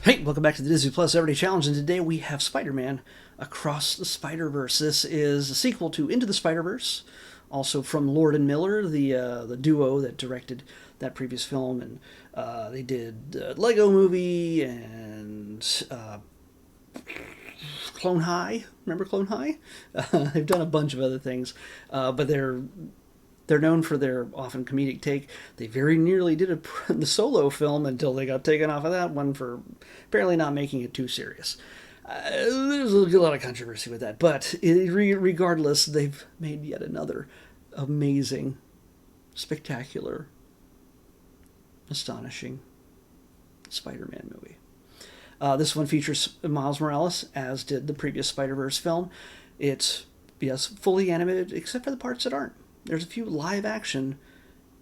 Hey, welcome back to the Disney Plus Everyday Challenge, and today we have Spider-Man Across the Spider-Verse. This is a sequel to Into the Spider-Verse, also from Lord and Miller, the duo that directed that previous film, and they did Lego Movie and Clone High. Remember Clone High? They've done a bunch of other things, but they're known for their often comedic take. They very nearly did the Solo film until they got taken off of that one for apparently not making it too serious. There's a lot of controversy with that, but regardless, they've made yet another amazing, spectacular, astonishing Spider-Man movie. This one features Miles Morales, as did the previous Spider-Verse film. It's, yes, fully animated, except for the parts that aren't. There's a few live-action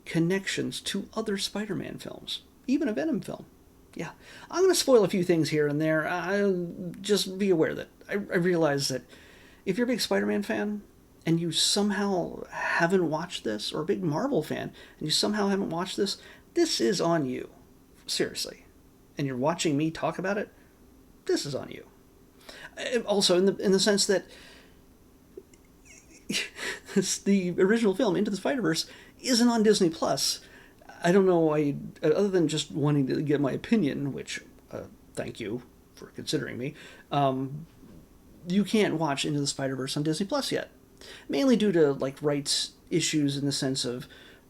connections to other Spider-Man films, even a Venom film. Yeah, I'm going to spoil a few things here and there. Just be aware that I realize that if you're a big Spider-Man fan and you somehow haven't watched this, or a big Marvel fan and you somehow haven't watched this, this is on you. Seriously. And you're watching me talk about it, this is on you. Also, in the sense that the original film, Into the Spider-Verse, isn't on Disney Plus. I don't know why, other than just wanting to get my opinion, which, thank you for considering me, you can't watch Into the Spider-Verse on Disney Plus yet. Mainly due to, rights issues, in the sense of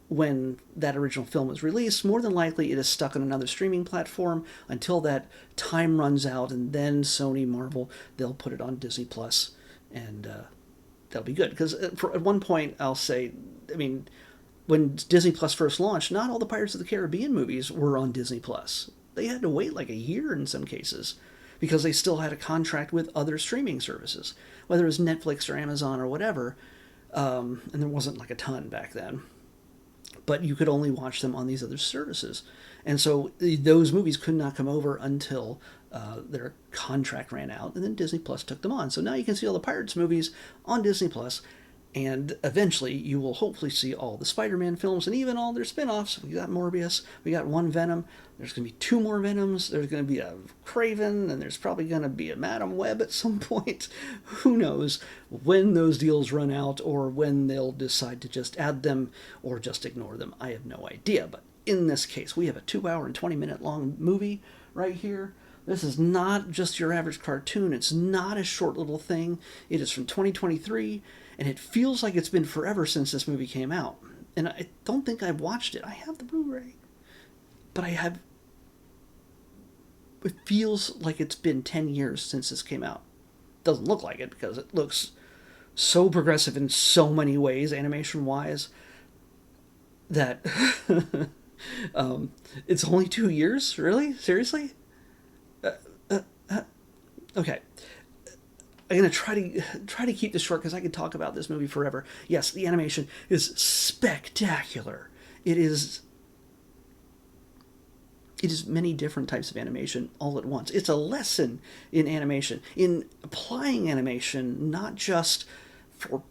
when that original film was released, more than likely it is stuck on another streaming platform until that time runs out, and then Sony, Marvel, they'll put it on Disney Plus, and that'll be good. Because at one point, I'll say, when Disney Plus first launched, not all the Pirates of the Caribbean movies were on Disney Plus. They had to wait like a year in some cases, because they still had a contract with other streaming services, whether it was Netflix or Amazon or whatever, and there wasn't a ton back then. But you could only watch them on these other services. And so those movies could not come over until their contract ran out, and then Disney Plus took them on. So now you can see all the Pirates movies on Disney Plus, and eventually you will hopefully see all the Spider-Man films and even all their spin-offs. We got Morbius, we got one Venom, there's going to be two more Venoms, there's going to be a Kraven, and there's probably going to be a Madam Web at some point. Who knows when those deals run out, or when they'll decide to just add them or just ignore them. I have no idea, but in this case, we have a 2-hour and 20-minute long movie right here. This is not just your average cartoon. It's not a short little thing. It is from 2023, and it feels like it's been forever since this movie came out. And I don't think I've watched it. I have the Blu-ray, but it feels like it's been 10 years since this came out. Doesn't look like it, because it looks so progressive in so many ways, animation-wise, that it's only 2 years? Really? Seriously? Okay. I'm going to try to keep this short, because I could talk about this movie forever. Yes, the animation is spectacular. It is many different types of animation all at once. It's a lesson in animation, in applying animation, not just for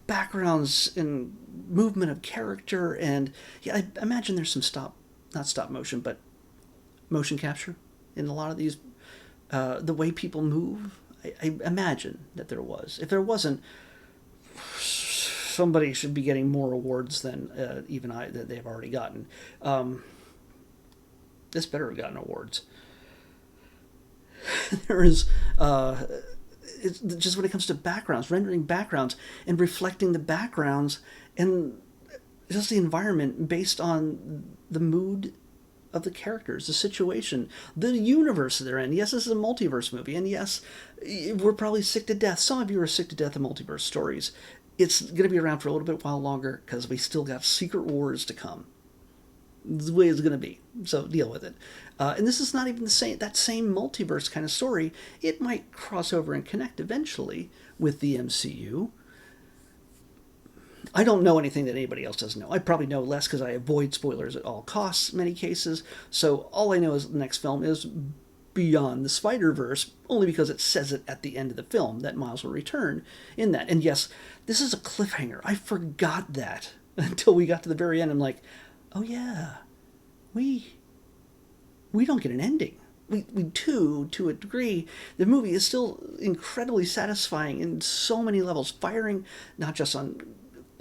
backgrounds and movement of character. And yeah, I imagine there's some not stop motion, but motion capture in a lot of these, the way people move. I imagine that there was. If there wasn't, somebody should be getting more awards than even that they've already gotten. This better have gotten awards. There is, it's just when it comes to backgrounds, rendering backgrounds and reflecting the backgrounds, and just the environment based on the mood of the characters, the situation, the universe they're in. Yes, this is a multiverse movie, and yes, we're probably sick to death. Some of you are sick to death of multiverse stories. It's going to be around for a little bit while longer, because we still got Secret Wars to come. This is the way it's going to be, so deal with it. And this is not even that same multiverse kind of story. It might cross over and connect eventually with the MCU. I don't know anything that anybody else doesn't know. I probably know less, because I avoid spoilers at all costs in many cases. So all I know is the next film is Beyond the Spider-Verse, only because it says it at the end of the film that Miles will return in that. And yes, this is a cliffhanger. I forgot that until we got to the very end. I'm like, oh yeah, we don't get an ending. we do to a degree. The movie is still incredibly satisfying in so many levels, firing not just on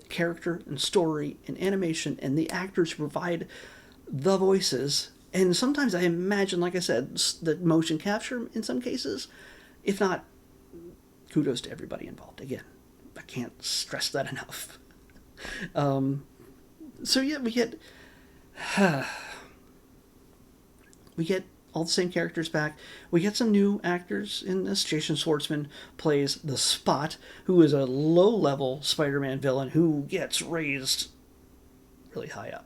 character and story and animation and the actors who provide the voices. And sometimes I imagine, like I said, the motion capture in some cases. If not, kudos to everybody involved. Again, I can't stress that enough. So yeah, we get all the same characters back. We get some new actors in this. Jason Schwartzman plays the Spot, who is a low-level Spider-Man villain who gets raised really high up.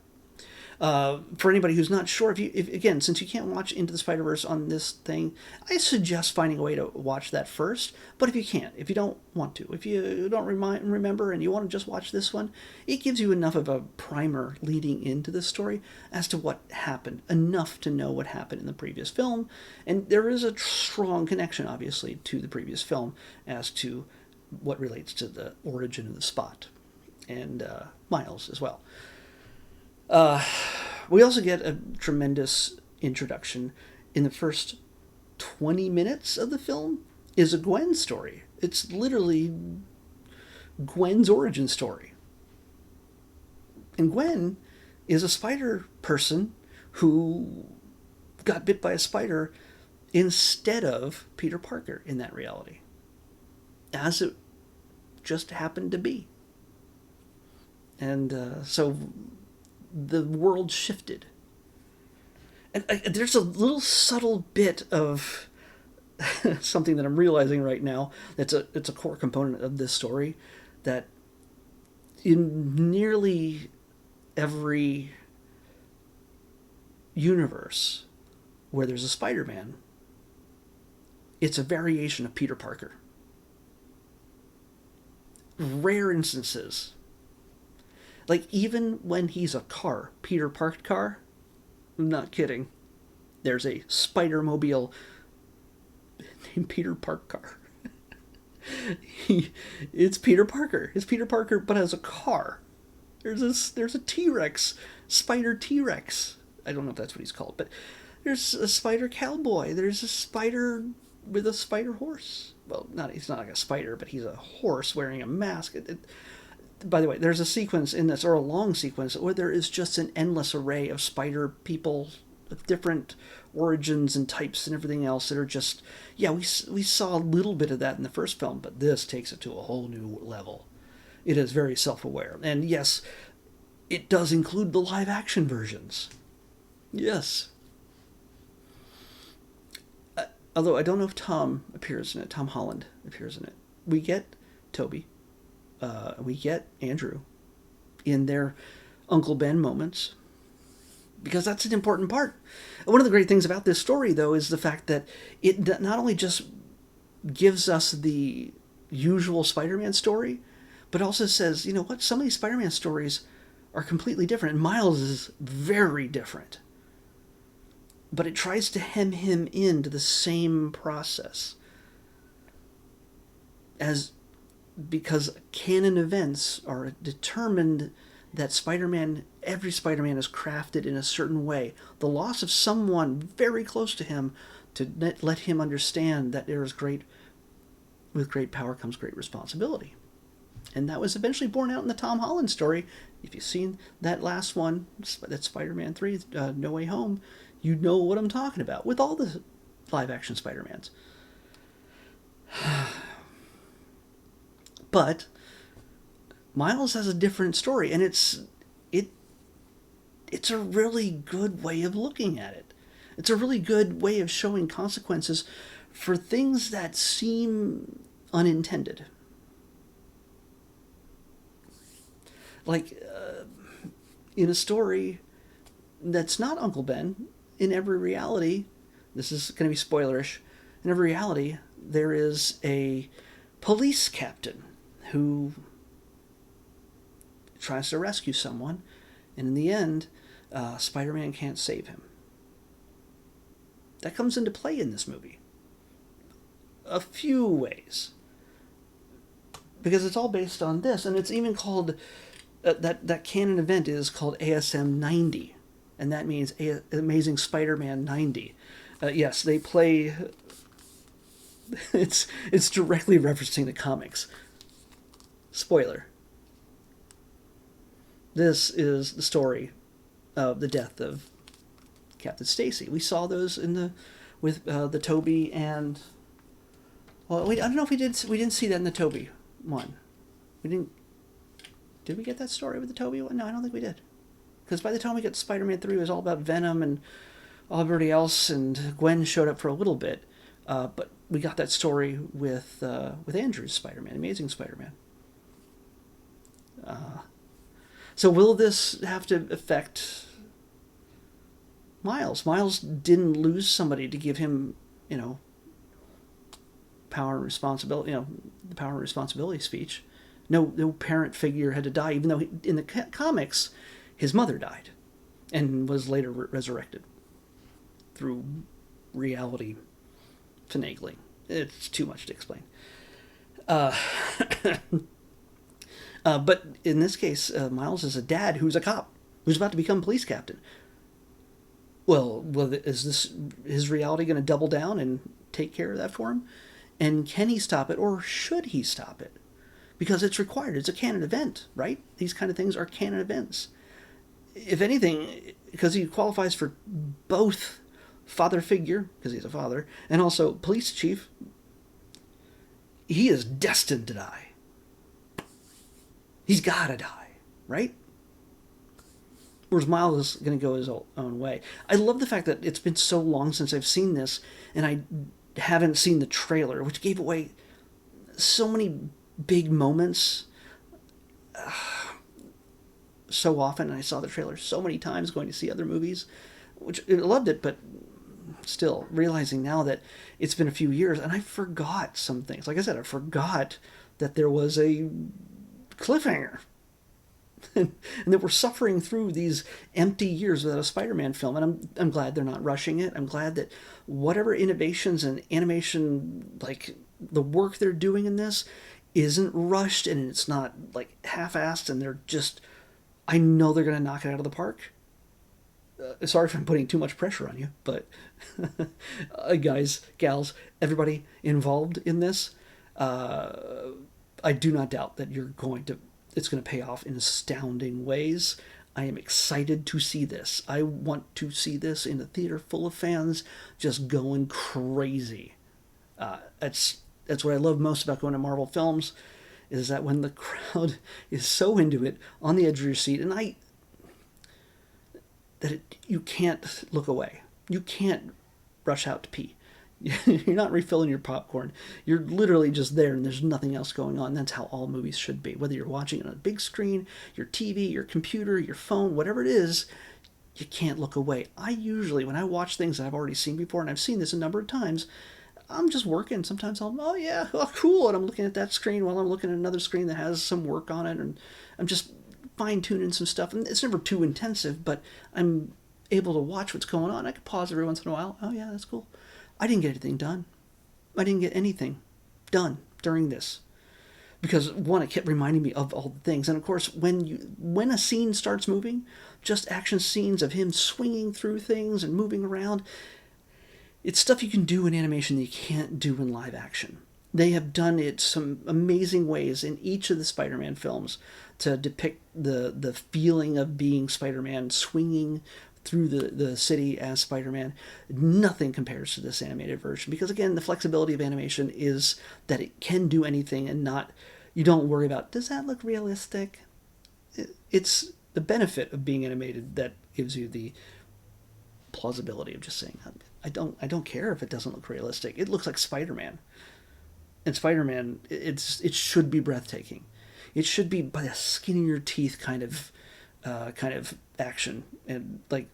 For anybody who's not sure, if again, since you can't watch Into the Spider-Verse on this thing, I suggest finding a way to watch that first. But if you can't, if you don't want to, if you don't remember and you want to just watch this one, it gives you enough of a primer leading into the story as to what happened, enough to know what happened in the previous film. And there is a strong connection, obviously, to the previous film as to what relates to the origin of the Spot and Miles as well. We also get a tremendous introduction in the first 20 minutes of the film is a Gwen story. It's literally Gwen's origin story. And Gwen is a spider person who got bit by a spider instead of Peter Parker in that reality, as it just happened to be. And so the world shifted. And there's a little subtle bit of something that I'm realizing right now it's a core component of this story, that in nearly every universe where there's a Spider-Man, it's a variation of Peter Parker. Rare instances. Like, even when he's a car, Peter parked car, I'm not kidding, there's a Spider-Mobile named Peter Park car. It's Peter Parker. It's Peter Parker, but as a car. There's a T-Rex, Spider T-Rex. I don't know if that's what he's called, but there's a Spider Cowboy. There's a spider with a spider horse. Well, he's not like a spider, but he's a horse wearing a mask. By the way, there's a sequence in this, or a long sequence, where there is just an endless array of spider people of different origins and types and everything else that are just, yeah, we saw a little bit of that in the first film, but this takes it to a whole new level. It is very self-aware. And yes, it does include the live-action versions. Yes. Although I don't know if Tom appears in it, Tom Holland appears in it. We get Toby. We get Andrew in their Uncle Ben moments, because that's an important part. One of the great things about this story, though, is the fact that it not only just gives us the usual Spider-Man story, but also says, you know what, some of these Spider-Man stories are completely different, and Miles is very different. But it tries to hem him into the same process because canon events are determined that every Spider-Man is crafted in a certain way. The loss of someone very close to him to let him understand that with great power comes great responsibility. And that was eventually borne out in the Tom Holland story. If you've seen that last one, that's Spider-Man 3, No Way Home, you know what I'm talking about with all the live-action Spider-Mans. But Miles has a different story, and it's a really good way of looking at it. It's a really good way of showing consequences for things that seem unintended. Like, in a story that's not Uncle Ben, in every reality, this is going to be spoilerish, in every reality, there is a police captain who tries to rescue someone, and in the end, Spider-Man can't save him. That comes into play in this movie. A few ways. Because it's all based on this, and it's even called, that canon event is called ASM 90, and that means Amazing Spider-Man 90. Yes, they play. It's directly referencing the comics. Spoiler. This is the story of the death of Captain Stacy. We saw those in the with the Toby and well, I don't know if we did. We didn't see that in the Toby one. We didn't. Did we get that story with the Toby one? No, I don't think we did. Because by the time we got Spider-Man 3, it was all about Venom and everybody else, and Gwen showed up for a little bit. But we got that story with Andrew's Spider-Man, Amazing Spider-Man. So will this have to affect Miles? Miles didn't lose somebody to give him, power and responsibility, the power and responsibility speech. No parent figure had to die, even though in the comics, his mother died and was later resurrected through reality finagling. It's too much to explain. But in this case, Miles is a dad who's a cop, who's about to become police captain. Well, is this his reality going to double down and take care of that for him? And can he stop it, or should he stop it? Because it's required. It's a canon event, right? These kind of things are canon events. If anything, because he qualifies for both father figure, because he's a father, and also police chief, he is destined to die. He's got to die, right? Whereas Miles is going to go his own way. I love the fact that it's been so long since I've seen this, and I haven't seen the trailer, which gave away so many big moments so often. And I saw the trailer so many times going to see other movies, which I loved it, but still realizing now that it's been a few years, and I forgot some things. Like I said, I forgot that there was a cliffhanger. And that we're suffering through these empty years without a Spider-Man film, and I'm glad they're not rushing it. I'm glad that whatever innovations and animation, like the work they're doing in this, isn't rushed and it's not like half-assed, and they're just, I know they're going to knock it out of the park. Sorry if I'm putting too much pressure on you, but guys, gals, everybody involved in this, I do not doubt that it's going to pay off in astounding ways. I am excited to see this. I want to see this in a theater full of fans just going crazy. That's what I love most about going to Marvel films, is that when the crowd is so into it, on the edge of your seat, and you can't look away. You can't rush out to pee. You're not refilling your popcorn. You're literally just there, and there's nothing else going on. That's how all movies should be. Whether you're watching it on a big screen, your TV, your computer, your phone, whatever it is, you can't look away. I usually, when I watch things that I've already seen before, and I've seen this a number of times, I'm just working. Sometimes cool, and I'm looking at that screen while I'm looking at another screen that has some work on it, and I'm just fine-tuning some stuff. And it's never too intensive, but I'm able to watch what's going on. I can pause every once in a while. Oh yeah, that's cool. I didn't get anything done. I didn't get anything done during this. Because, one, it kept reminding me of all the things. And, of course, when a scene starts moving, just action scenes of him swinging through things and moving around, it's stuff you can do in animation that you can't do in live action. They have done it some amazing ways in each of the Spider-Man films to depict the feeling of being Spider-Man, swinging through the city as Spider-Man. Nothing compares to this animated version, because again, the flexibility of animation is that it can do anything, and you don't worry about, does that look realistic? It's the benefit of being animated that gives you the plausibility of just saying, I don't care if it doesn't look realistic. It looks like Spider-Man. And Spider-Man, it should be breathtaking. It should be by the skin of your teeth kind of action. And like,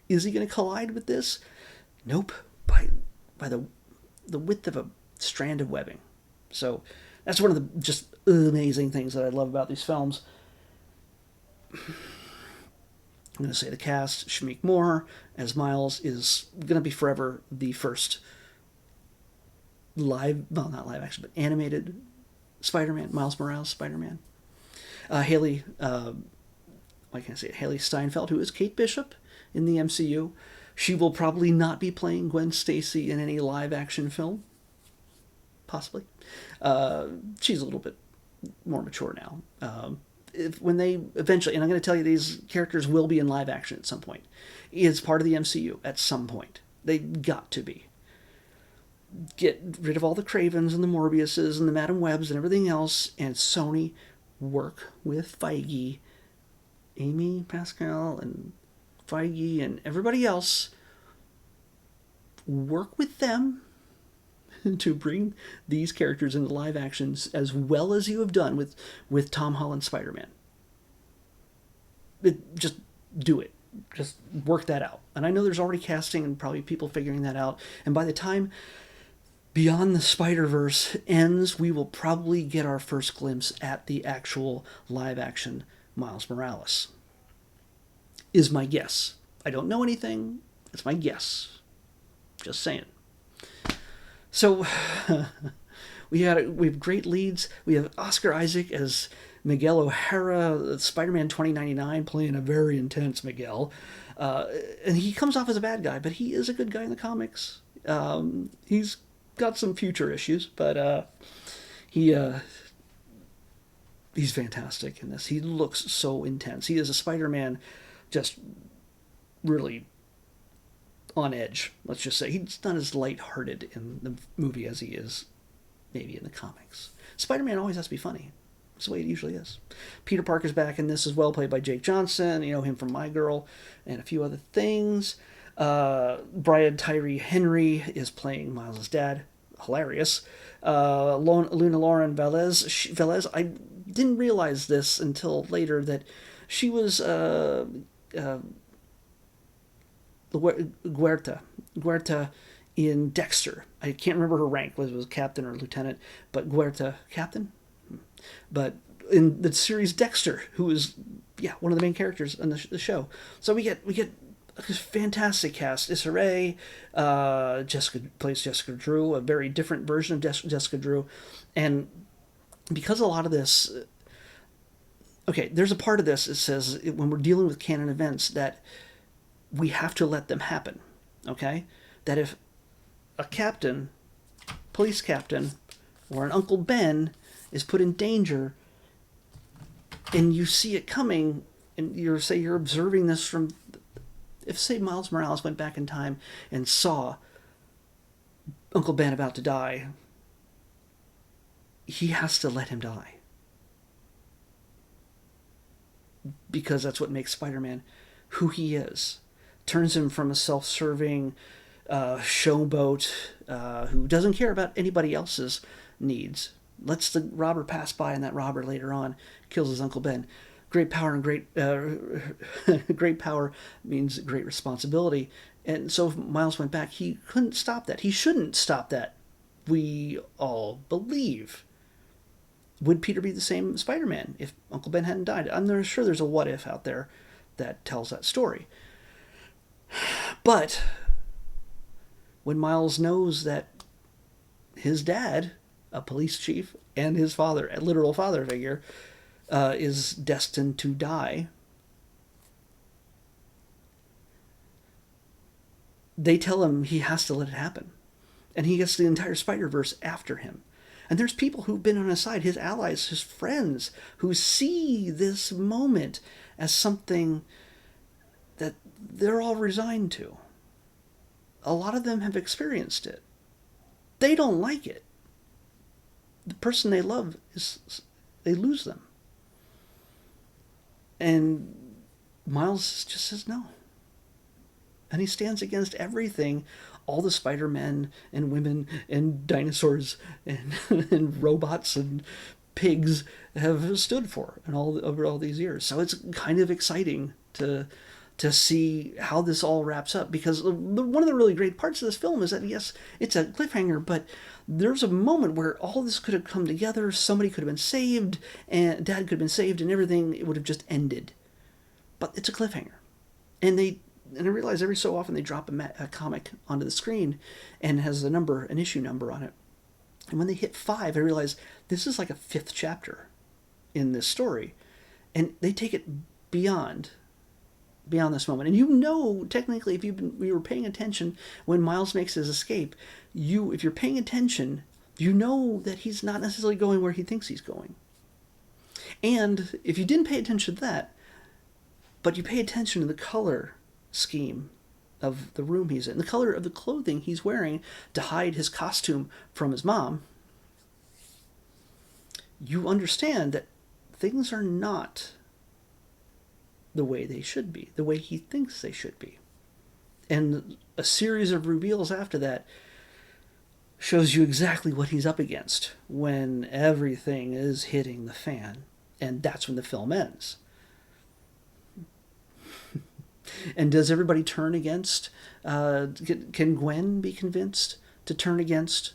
is he going to collide with this? Nope. By the width of a strand of webbing. So that's one of the just amazing things that I love about these films. I'm going to say the cast. Shamik Moore as Miles is going to be forever the first not live action, but animated Spider-Man, Miles Morales Spider-Man. Haley Steinfeld, who is Kate Bishop in the MCU, She will probably not be playing Gwen Stacy in any live action film. Possibly. She's a little bit more mature now. When they eventually, and I'm going to tell you, these characters will be in live action at some point. It's part of the MCU at some point. They got to be. Get rid of all the Cravens and the Morbiuses and the Madam Webs and everything else, and Sony work with Feige, Amy Pascal and Feige and everybody else. Work with them to bring these characters into live actions as well as you have done with Tom Holland's Spider-Man. Just do it. Just work that out. And I know there's already casting and probably people figuring that out. And by the time Beyond the Spider-Verse ends, we will probably get our first glimpse at the actual live action Miles Morales. Is my guess. I don't know anything. It's my guess. Just saying. So we have great leads. We have Oscar Isaac as Miguel O'Hara, Spider-Man 2099, playing a very intense Miguel. And he comes off as a bad guy, but he is a good guy in the comics. He's got some future issues, but he's fantastic in this. He looks so intense. He is a Spider-Man just really on edge, let's just say. He's not as lighthearted in the movie as he is maybe in the comics. Spider-Man always has to be funny. That's the way it usually is. Peter Parker's back in this as well, played by Jake Johnson. You know him from My Girl and a few other things. Brian Tyree Henry is playing Miles' dad. Hilarious. Luna Lauren Velez, I didn't realize this until later, that she was Guerta in Dexter. I can't remember her rank, whether it was captain or lieutenant, but Guerta, captain? But in the series Dexter, who is, one of the main characters in the show. So we get a fantastic cast. Issa Rae, Jessica plays Jessica Drew, a very different version of Jessica Drew. And because a lot of this, there's a part of this that says when we're dealing with canon events that we have to let them happen, okay? That if a captain, police captain, or an Uncle Ben is put in danger and you see it coming, and you're observing this from, if say Miles Morales went back in time and saw Uncle Ben about to die, he has to let him die. Because that's what makes Spider-Man who he is. Turns him from a self-serving showboat who doesn't care about anybody else's needs. Lets the robber pass by, and that robber later on kills his Uncle Ben. Great power and great power means great responsibility. And so if Miles went back, he couldn't stop that. He shouldn't stop that. We all believe. Would Peter be the same Spider-Man if Uncle Ben hadn't died? I'm sure there's a what if out there that tells that story. But when Miles knows that his dad, a police chief, and his father, a literal father figure, is destined to die, they tell him he has to let it happen. And he gets the entire Spider-Verse after him. And there's people who've been on his side, his allies, his friends, who see this moment as something that they're all resigned to. A lot of them have experienced it. They don't like it. The person they love, they lose them. And Miles just says no. And he stands against everything all the Spider-Men and women and dinosaurs and robots and pigs have stood for over all these years. So it's kind of exciting to see how this all wraps up, because one of the really great parts of this film is that, yes, it's a cliffhanger, but there's a moment where all this could have come together. Somebody could have been saved, and Dad could have been saved, and everything, it would have just ended. But it's a cliffhanger. And I realize every so often they drop a comic onto the screen and has an issue number on it. And when they hit 5, I realize this is like a 5th chapter in this story. And they take it beyond beyond this moment. And you know, technically, if you were paying attention when Miles makes his escape, if you're paying attention, you know that he's not necessarily going where he thinks he's going. And if you didn't pay attention to that, but you pay attention to the color scheme of the room he's in, the color of the clothing he's wearing to hide his costume from his mom, you understand that things are not the way they should be, the way he thinks they should be. And a series of reveals after that shows you exactly what he's up against when everything is hitting the fan. And that's when the film ends. And does everybody turn against? Can Gwen be convinced to turn against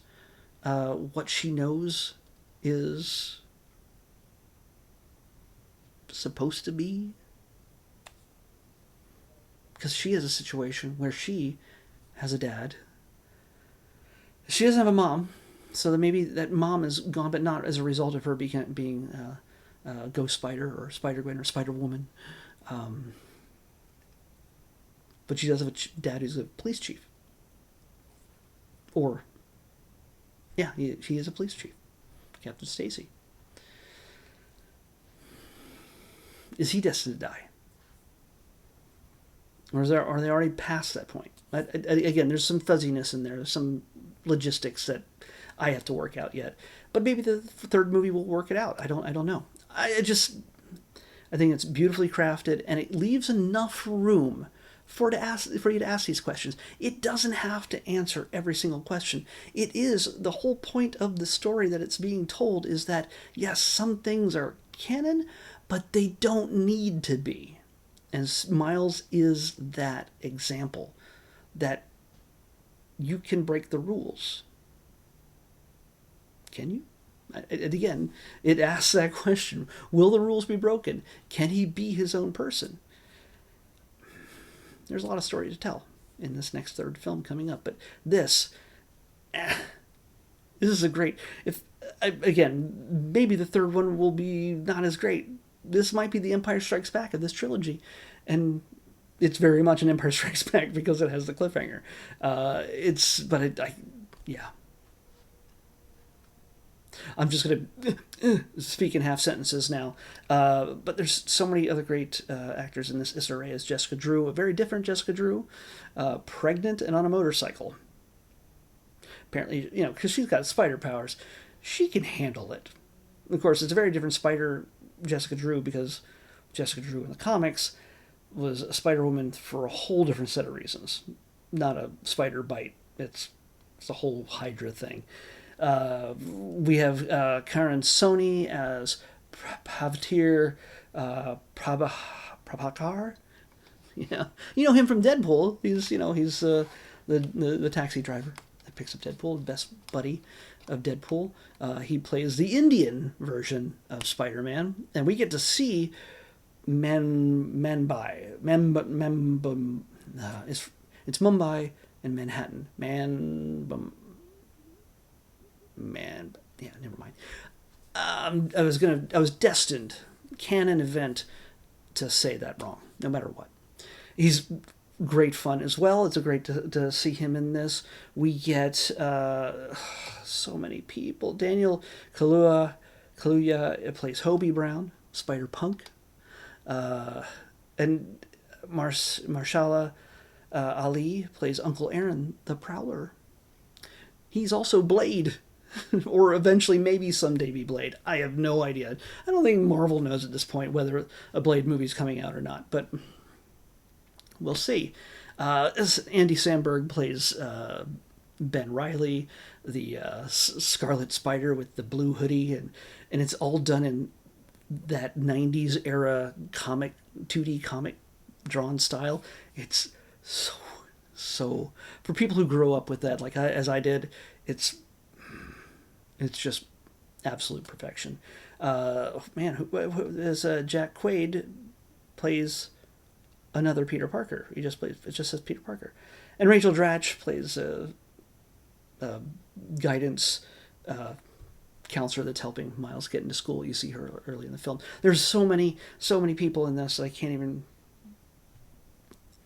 what she knows is supposed to be? Because she has a situation where she has a dad. She doesn't have a mom, so that maybe that mom is gone, but not as a result of her being Ghost Spider or Spider-Gwen or Spider-Woman. But she does have a dad who's a police chief. Or, yeah, he is a police chief. Captain Stacy. Is he destined to die? Or are they already past that point? Again, there's some fuzziness in there. There's some logistics that I have to work out yet. But maybe the third movie will work it out. I don't know. I think it's beautifully crafted, and it leaves enough room for you to ask these questions. It doesn't have to answer every single question. It is the whole point of the story that it's being told is that, yes, some things are canon, but they don't need to be. And Miles is that example that you can break the rules. Can you? And again, it asks that question. Will the rules be broken? Can he be his own person? There's a lot of story to tell in this next third film coming up. But this is a great... Again, maybe the third one will be not as great. This might be the Empire Strikes Back of this trilogy. And it's very much an Empire Strikes Back because it has the cliffhanger. Yeah. I'm just going to speak in half sentences now. But there's so many other great actors in this array as Jessica Drew, a very different Jessica Drew, pregnant and on a motorcycle. Apparently, because she's got spider powers, she can handle it. Of course, it's a very different Spider Jessica Drew because Jessica Drew in the comics was a Spider-Woman for a whole different set of reasons. Not a spider bite. It's a whole Hydra thing. We have Karan Soni as Pavtir Prabhakar. Yeah, you know him from Deadpool. He's the taxi driver that picks up Deadpool, the best buddy of Deadpool. He plays the Indian version of Spider-Man, and we get to see Mumbai. It's Mumbai and Manhattan. Never mind. I was destined, canon event, to say that wrong, no matter what. He's great fun as well. It's great to see him in this. We get so many people. Daniel Kaluuya plays Hobie Brown, Spider-Punk. And Marshala Ali plays Uncle Aaron, the Prowler. He's also Blade. Or eventually maybe someday be Blade. I have no idea. I don't think Marvel knows at this point whether a Blade movie's coming out or not, but we'll see. Andy Samberg plays Ben Reilly, the Scarlet Spider with the blue hoodie, and it's all done in that 90s era comic, 2D comic drawn style. It's so for people who grow up with that, like as I did, it's just absolute perfection. Jack Quaid plays another Peter Parker. It just says Peter Parker. And Rachel Dratch plays guidance counselor that's helping Miles get into school. You see her early in the film. There's so many people in this I can't even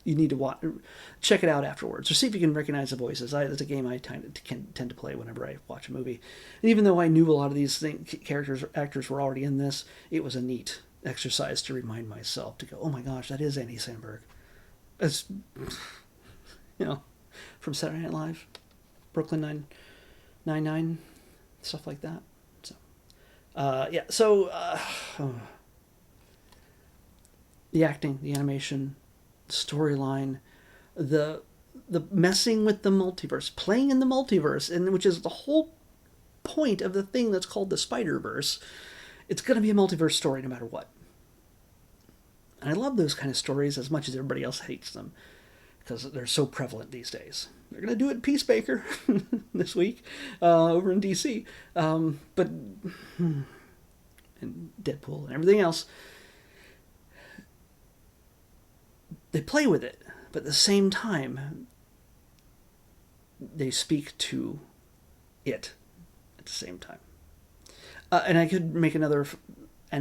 You need to check it out afterwards, or see if you can recognize the voices. It's a game I tend to play whenever I watch a movie. And even though I knew a lot of these actors were already in this, it was a neat exercise to remind myself to go, oh my gosh, that is Andy Samberg. It's, from Saturday Night Live, Brooklyn Nine-Nine, stuff like that. So, the acting, the animation, the storyline, the messing with the multiverse, playing in the multiverse, and which is the whole point of the thing that's called the Spider-Verse. It's going to be a multiverse story no matter what. And I love those kind of stories as much as everybody else hates them, because they're so prevalent these days. They're going to do it in Peacemaker this week over in DC. But and Deadpool and everything else, they play with it, but at the same time, they speak to it at the same time. And I could make an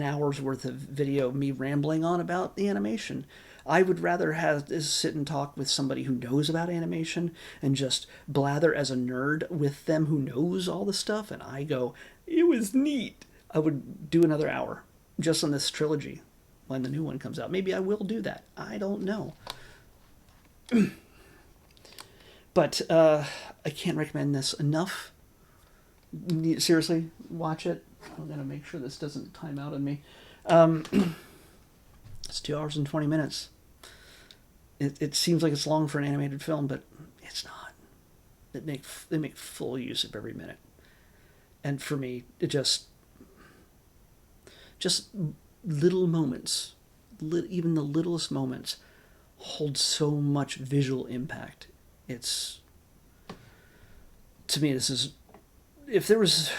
hour's worth of video of me rambling on about the animation. I would rather sit and talk with somebody who knows about animation and just blather as a nerd with them who knows all the stuff, and I go, it was neat. I would do another hour just on this trilogy when the new one comes out. Maybe I will do that. I don't know. But I can't recommend this enough. Seriously, watch it. I'm going to make sure this doesn't time out on me. It's 2 hours and 20 minutes. It seems like it's long for an animated film, but it's not. They make full use of every minute. And for me, it just little moments, even the littlest moments, hold so much visual impact. To me, this is, if there was,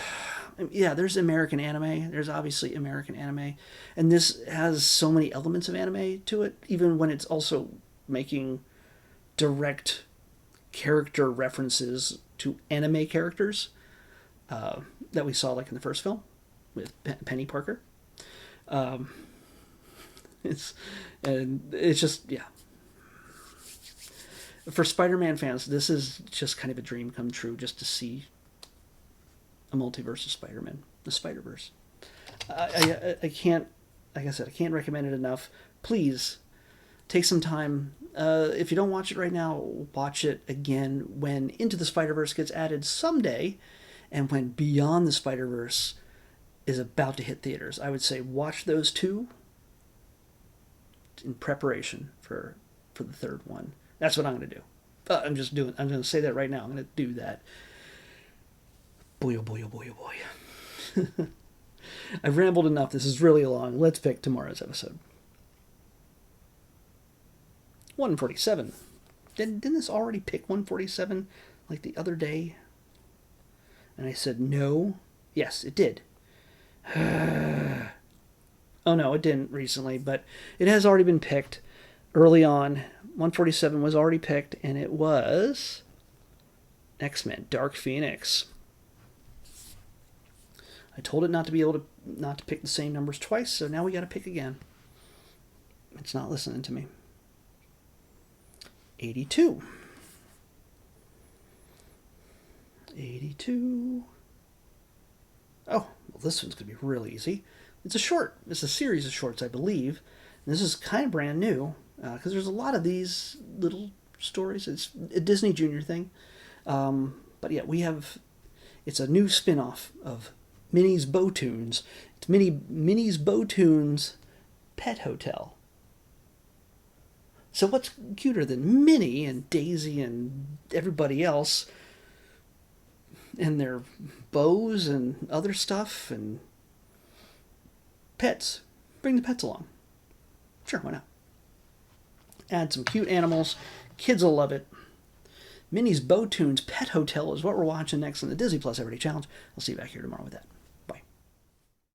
there's American anime. There's obviously American anime. And this has so many elements of anime to it, even when it's also making direct character references to anime characters that we saw like in the first film with Penny Parker. It's just, yeah. For Spider-Man fans, this is just kind of a dream come true, just to see a multiverse of Spider-Man, the Spider-Verse. I can't, like I said, I can't recommend it enough. Please take some time. If you don't watch it right now, watch it again when Into the Spider-Verse gets added someday, and when Beyond the Spider-Verse is about to hit theaters. I would say watch those two in preparation for the third one. That's what I'm going to do. I'm going to say that right now. I'm going to do that. Boy, oh boy, oh boy, oh boy. I've rambled enough. This is really long. Let's pick tomorrow's episode. 147. Didn't this already pick 147 like the other day? And I said no. Yes, it did. Oh no, it didn't recently, but it has already been picked early on. 147 was already picked, and it was X-Men Dark Phoenix. I told it not to pick the same numbers twice, so now we got to pick again. It's not listening to me. 82. 82. Oh, well, this one's going to be real easy. It's a series of shorts, I believe. And this is kind of brand new, because there's a lot of these little stories. It's a Disney Junior thing. But yeah, it's a new spin-off of Minnie's Bowtunes. It's Minnie's Bowtunes Pet Hotel. So what's cuter than Minnie and Daisy and everybody else and their bows and other stuff and pets? Bring the pets along. Sure, why not? Add some cute animals. Kids will love it. Minnie's Bowtunes Pet Hotel is what we're watching next on the Disney Plus Everyday Challenge. I'll see you back here tomorrow with that.